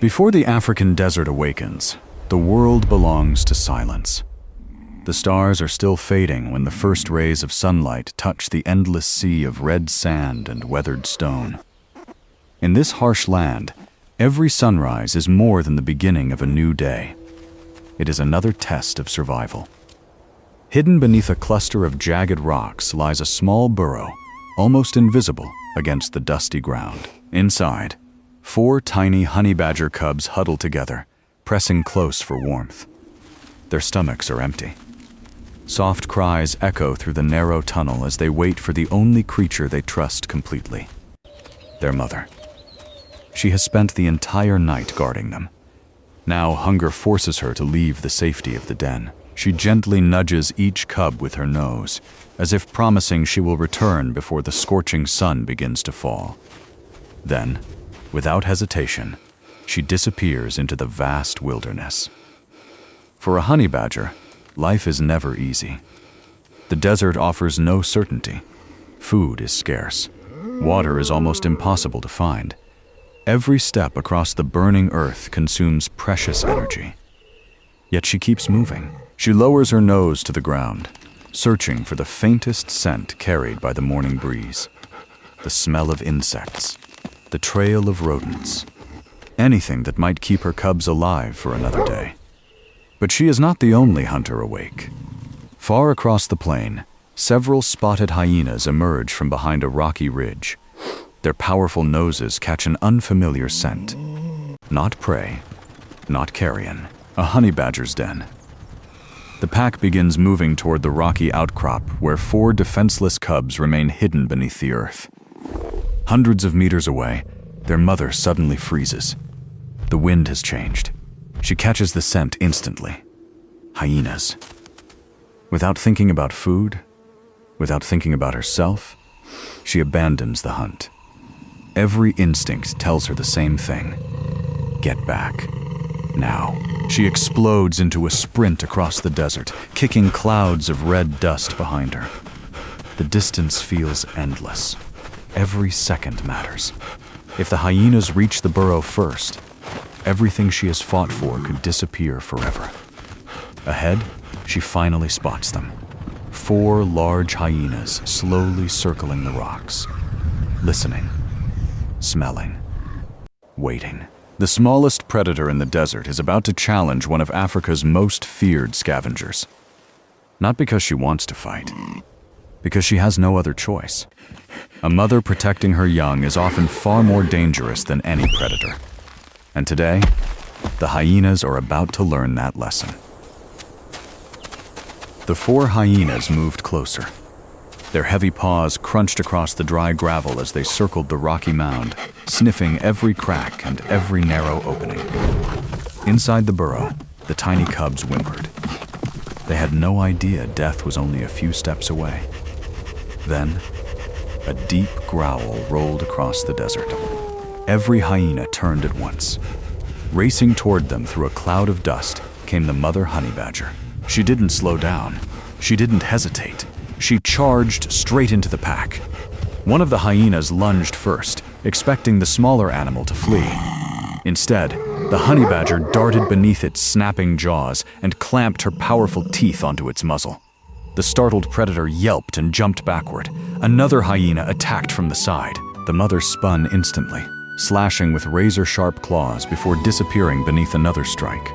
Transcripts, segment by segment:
Before the African desert awakens, the world belongs to silence. The stars are still fading when the first rays of sunlight touch the endless sea of red sand and weathered stone. In this harsh land, every sunrise is more than the beginning of a new day. It is another test of survival. Hidden beneath a cluster of jagged rocks lies a small burrow, almost invisible against the dusty ground. Inside, 4 tiny honey badger cubs huddle together, pressing close for warmth. Their stomachs are empty. Soft cries echo through the narrow tunnel as they wait for the only creature they trust completely: their mother. She has spent the entire night guarding them. Now hunger forces her to leave the safety of the den. She gently nudges each cub with her nose, as if promising she will return before the scorching sun begins to fall. Then, without hesitation, she disappears into the vast wilderness. For a honey badger, life is never easy. The desert offers no certainty. Food is scarce. Water is almost impossible to find. Every step across the burning earth consumes precious energy. Yet she keeps moving. She lowers her nose to the ground, searching for the faintest scent carried by the morning breeze. The smell of insects, the trail of rodents, anything that might keep her cubs alive for another day. But she is not the only hunter awake. Far across the plain, several spotted hyenas emerge from behind a rocky ridge. Their powerful noses catch an unfamiliar scent. Not prey, not carrion, a honey badger's den. The pack begins moving toward the rocky outcrop where 4 defenseless cubs remain hidden beneath the earth. Hundreds of meters away, their mother suddenly freezes. The wind has changed. She catches the scent instantly. Hyenas. Without thinking about food, without thinking about herself, she abandons the hunt. Every instinct tells her the same thing: get back. Now, she explodes into a sprint across the desert, kicking clouds of red dust behind her. The distance feels endless. Every second matters. If the hyenas reach the burrow first, everything she has fought for could disappear forever. Ahead, she finally spots them. 4 large hyenas slowly circling the rocks, listening, smelling, waiting. The smallest predator in the desert is about to challenge one of Africa's most feared scavengers. Not because she wants to fight, because she has no other choice. A mother protecting her young is often far more dangerous than any predator. And today, the hyenas are about to learn that lesson. The 4 hyenas moved closer. Their heavy paws crunched across the dry gravel as they circled the rocky mound, sniffing every crack and every narrow opening. Inside the burrow, the tiny cubs whimpered. They had no idea death was only a few steps away. Then, a deep growl rolled across the desert. Every hyena turned at once. Racing toward them through a cloud of dust came the mother honey badger. She didn't slow down. She didn't hesitate. She charged straight into the pack. One of the hyenas lunged first, expecting the smaller animal to flee. Instead, the honey badger darted beneath its snapping jaws and clamped her powerful teeth onto its muzzle. The startled predator yelped and jumped backward. Another hyena attacked from the side. The mother spun instantly, slashing with razor-sharp claws before disappearing beneath another strike.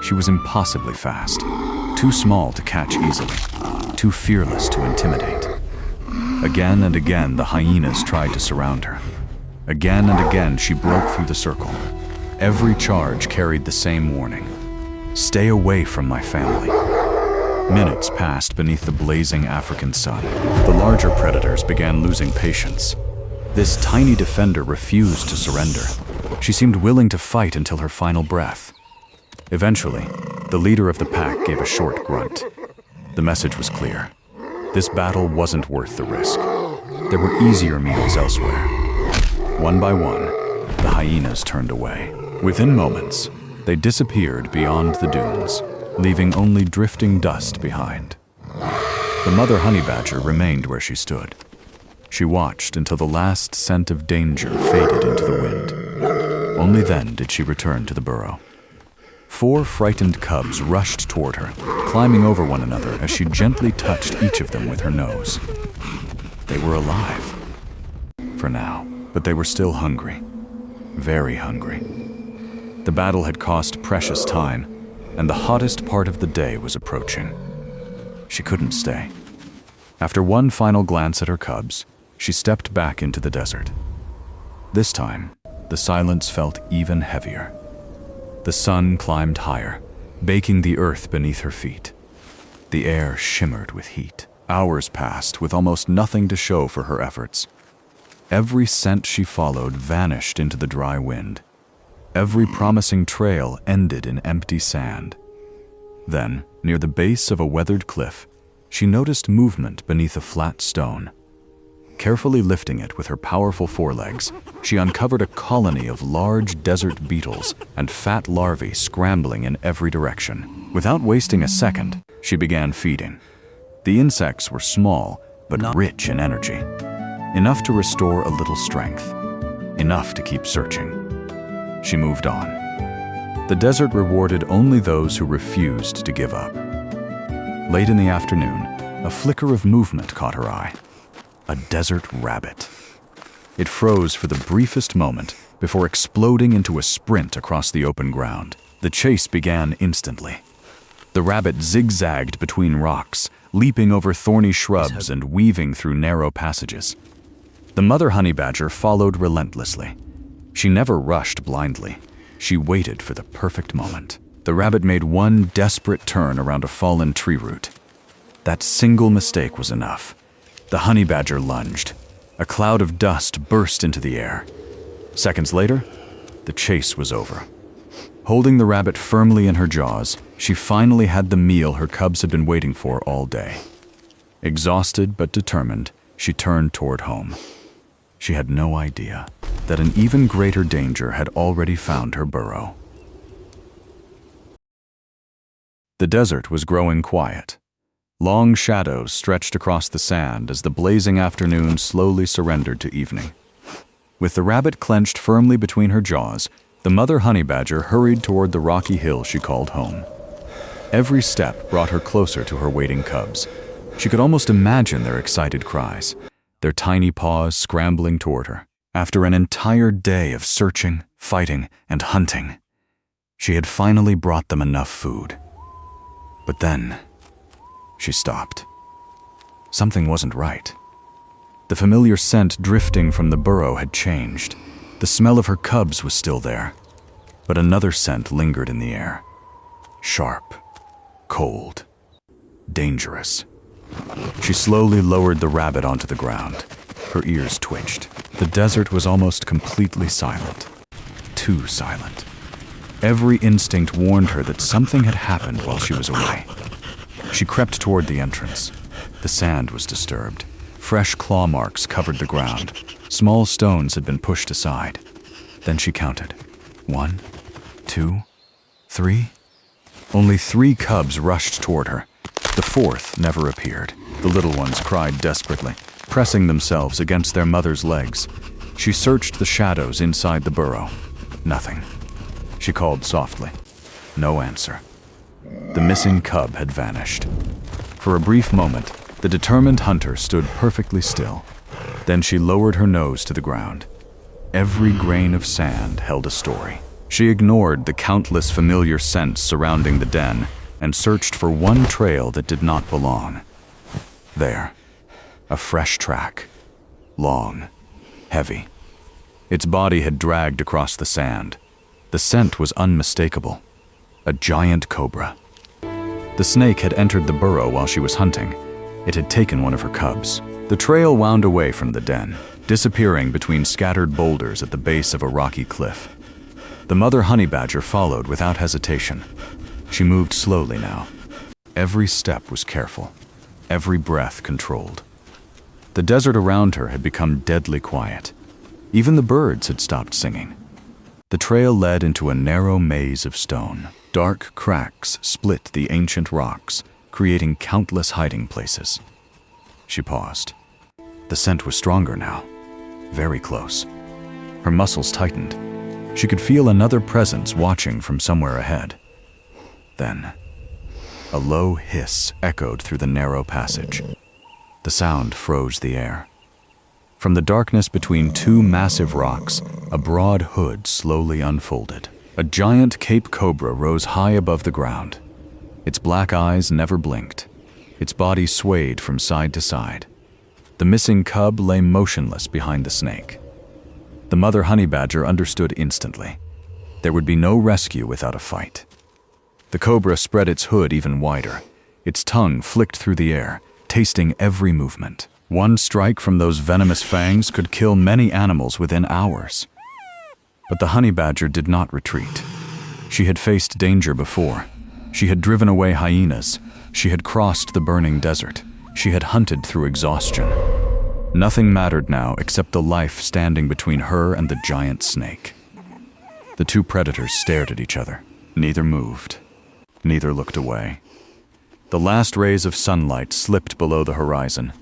She was impossibly fast, too small to catch easily, too fearless to intimidate. Again and again, the hyenas tried to surround her. Again and again, she broke through the circle. Every charge carried the same warning: stay away from my family. Minutes passed beneath the blazing African sun. The larger predators began losing patience. This tiny defender refused to surrender. She seemed willing to fight until her final breath. Eventually, the leader of the pack gave a short grunt. The message was clear. This battle wasn't worth the risk. There were easier meals elsewhere. One by one, the hyenas turned away. Within moments, they disappeared beyond the dunes, leaving only drifting dust behind. The mother honey badger remained where she stood. She watched until the last scent of danger faded into the wind. Only then did she return to the burrow. 4 frightened cubs rushed toward her, climbing over one another as she gently touched each of them with her nose. They were alive, for now, but they were still hungry, very hungry. The battle had cost precious time, and the hottest part of the day was approaching. She couldn't stay. After one final glance at her cubs, she stepped back into the desert. This time, the silence felt even heavier. The sun climbed higher, baking the earth beneath her feet. The air shimmered with heat. Hours passed with almost nothing to show for her efforts. Every scent she followed vanished into the dry wind. Every promising trail ended in empty sand. Then, near the base of a weathered cliff, she noticed movement beneath a flat stone. Carefully lifting it with her powerful forelegs, she uncovered a colony of large desert beetles and fat larvae scrambling in every direction. Without wasting a second, she began feeding. The insects were small, but rich in energy. Enough to restore a little strength. Enough to keep searching. She moved on. The desert rewarded only those who refused to give up. Late in the afternoon, a flicker of movement caught her eye. A desert rabbit. It froze for the briefest moment before exploding into a sprint across the open ground. The chase began instantly. The rabbit zigzagged between rocks, leaping over thorny shrubs and weaving through narrow passages. The mother honey badger followed relentlessly. She never rushed blindly. She waited for the perfect moment. The rabbit made one desperate turn around a fallen tree root. That single mistake was enough. The honey badger lunged. A cloud of dust burst into the air. Seconds later, the chase was over. Holding the rabbit firmly in her jaws, she finally had the meal her cubs had been waiting for all day. Exhausted but determined, she turned toward home. She had no idea that an even greater danger had already found her burrow. The desert was growing quiet. Long shadows stretched across the sand as the blazing afternoon slowly surrendered to evening. With the rabbit clenched firmly between her jaws, the mother honey badger hurried toward the rocky hill she called home. Every step brought her closer to her waiting cubs. She could almost imagine their excited cries, their tiny paws scrambling toward her. After an entire day of searching, fighting, and hunting, she had finally brought them enough food. But then, she stopped. Something wasn't right. The familiar scent drifting from the burrow had changed. The smell of her cubs was still there, but another scent lingered in the air. Sharp, cold, dangerous. She slowly lowered the rabbit onto the ground. Her ears twitched. The desert was almost completely silent. Too silent. Every instinct warned her that something had happened while she was away. She crept toward the entrance. The sand was disturbed. Fresh claw marks covered the ground. Small stones had been pushed aside. Then she counted. 1, 2, 3. Only 3 cubs rushed toward her. The 4th never appeared. The little ones cried desperately, pressing themselves against their mother's legs. She searched the shadows inside the burrow. Nothing. She called softly. No answer. The missing cub had vanished. For a brief moment, the determined hunter stood perfectly still. Then she lowered her nose to the ground. Every grain of sand held a story. She ignored the countless familiar scents surrounding the den and searched for one trail that did not belong. There, a fresh track. Long, heavy. Its body had dragged across the sand. The scent was unmistakable. A giant cobra. The snake had entered the burrow while she was hunting. It had taken one of her cubs. The trail wound away from the den, disappearing between scattered boulders at the base of a rocky cliff. The mother honey badger followed without hesitation. She moved slowly now. Every step was careful, every breath controlled. The desert around her had become deadly quiet. Even the birds had stopped singing. The trail led into a narrow maze of stone. Dark cracks split the ancient rocks, creating countless hiding places. She paused. The scent was stronger now, very close. Her muscles tightened. She could feel another presence watching from somewhere ahead. Then, a low hiss echoed through the narrow passage. The sound froze the air. From the darkness between two massive rocks, a broad hood slowly unfolded. A giant Cape cobra rose high above the ground. Its black eyes never blinked. Its body swayed from side to side. The missing cub lay motionless behind the snake. The mother honey badger understood instantly. There would be no rescue without a fight. The cobra spread its hood even wider. Its tongue flicked through the air, tasting every movement. One strike from those venomous fangs could kill many animals within hours. But the honey badger did not retreat. She had faced danger before. She had driven away hyenas. She had crossed the burning desert. She had hunted through exhaustion. Nothing mattered now except the life standing between her and the giant snake. The two predators stared at each other. Neither moved. Neither looked away. The last rays of sunlight slipped below the horizon.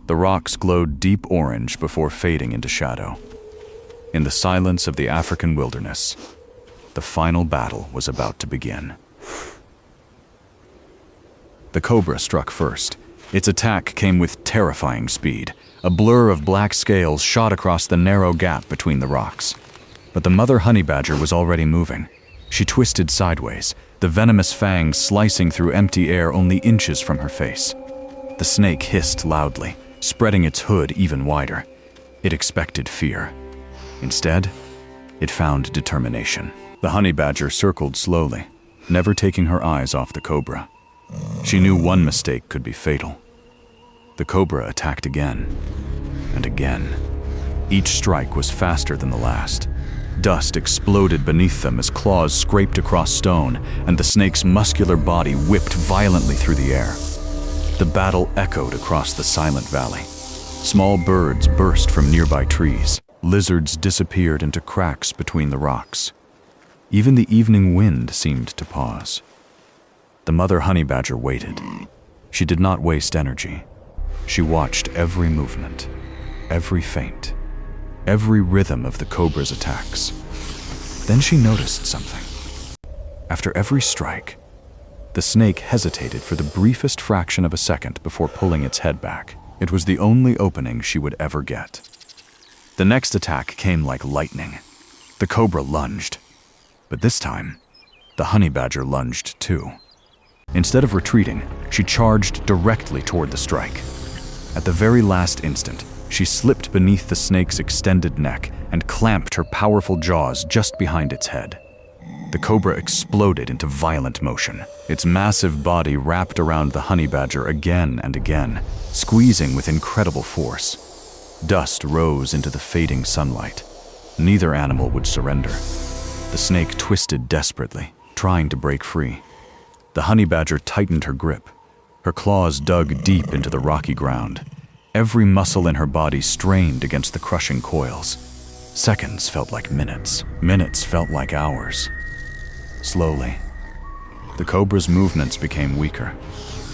The rocks glowed deep orange before fading into shadow. In the silence of the African wilderness, the final battle was about to begin. The cobra struck first. Its attack came with terrifying speed. A blur of black scales shot across the narrow gap between the rocks. But the mother honey badger was already moving. She twisted sideways, the venomous fangs slicing through empty air only inches from her face. The snake hissed loudly, spreading its hood even wider. It expected fear. Instead, it found determination. The honey badger circled slowly, never taking her eyes off the cobra. She knew one mistake could be fatal. The cobra attacked again and again. Each strike was faster than the last. Dust exploded beneath them as claws scraped across stone, and the snake's muscular body whipped violently through the air. The battle echoed across the silent valley. Small birds burst from nearby trees. Lizards disappeared into cracks between the rocks. Even the evening wind seemed to pause. The mother honey badger waited. She did not waste energy. She watched every movement, every feint, every rhythm of the cobra's attacks. Then she noticed something. After every strike, the snake hesitated for the briefest fraction of a second before pulling its head back. It was the only opening she would ever get. The next attack came like lightning. The cobra lunged. But this time, the honey badger lunged too. Instead of retreating, she charged directly toward the strike. At the very last instant, she slipped beneath the snake's extended neck and clamped her powerful jaws just behind its head. The cobra exploded into violent motion. Its massive body wrapped around the honey badger again and again, squeezing with incredible force. Dust rose into the fading sunlight. Neither animal would surrender. The snake twisted desperately, trying to break free. The honey badger tightened her grip. Her claws dug deep into the rocky ground. Every muscle in her body strained against the crushing coils. Seconds felt like minutes. Minutes felt like hours. Slowly, the cobra's movements became weaker.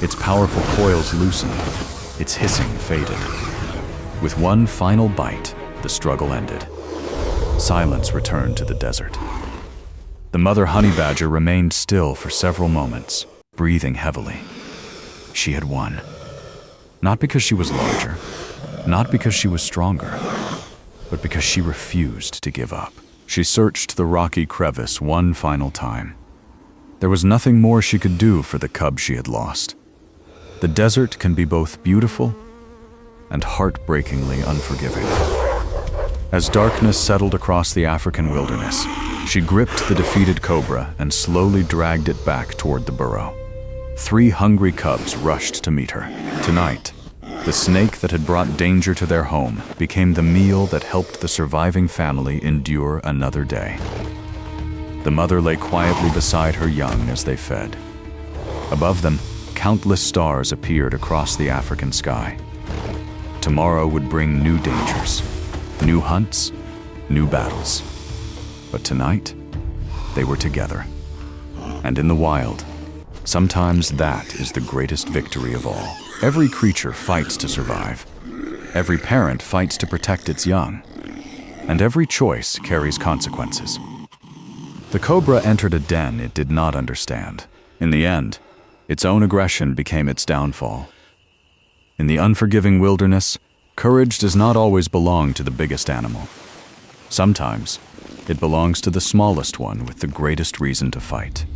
Its powerful coils loosened. Its hissing faded. With one final bite, the struggle ended. Silence returned to the desert. The mother honey badger remained still for several moments, breathing heavily. She had won. Not because she was larger, not because she was stronger, but because she refused to give up. She searched the rocky crevice one final time. There was nothing more she could do for the cub she had lost. The desert can be both beautiful and heartbreakingly unforgiving. As darkness settled across the African wilderness, she gripped the defeated cobra and slowly dragged it back toward the burrow. 3 hungry cubs rushed to meet her. Tonight, the snake that had brought danger to their home became the meal that helped the surviving family endure another day. The mother lay quietly beside her young as they fed. Above them, countless stars appeared across the African sky. Tomorrow would bring new dangers, new hunts, new battles. But tonight, they were together. And in the wild, sometimes that is the greatest victory of all. Every creature fights to survive. Every parent fights to protect its young. And every choice carries consequences. The cobra entered a den it did not understand. In the end, its own aggression became its downfall. In the unforgiving wilderness, courage does not always belong to the biggest animal. Sometimes, it belongs to the smallest one with the greatest reason to fight.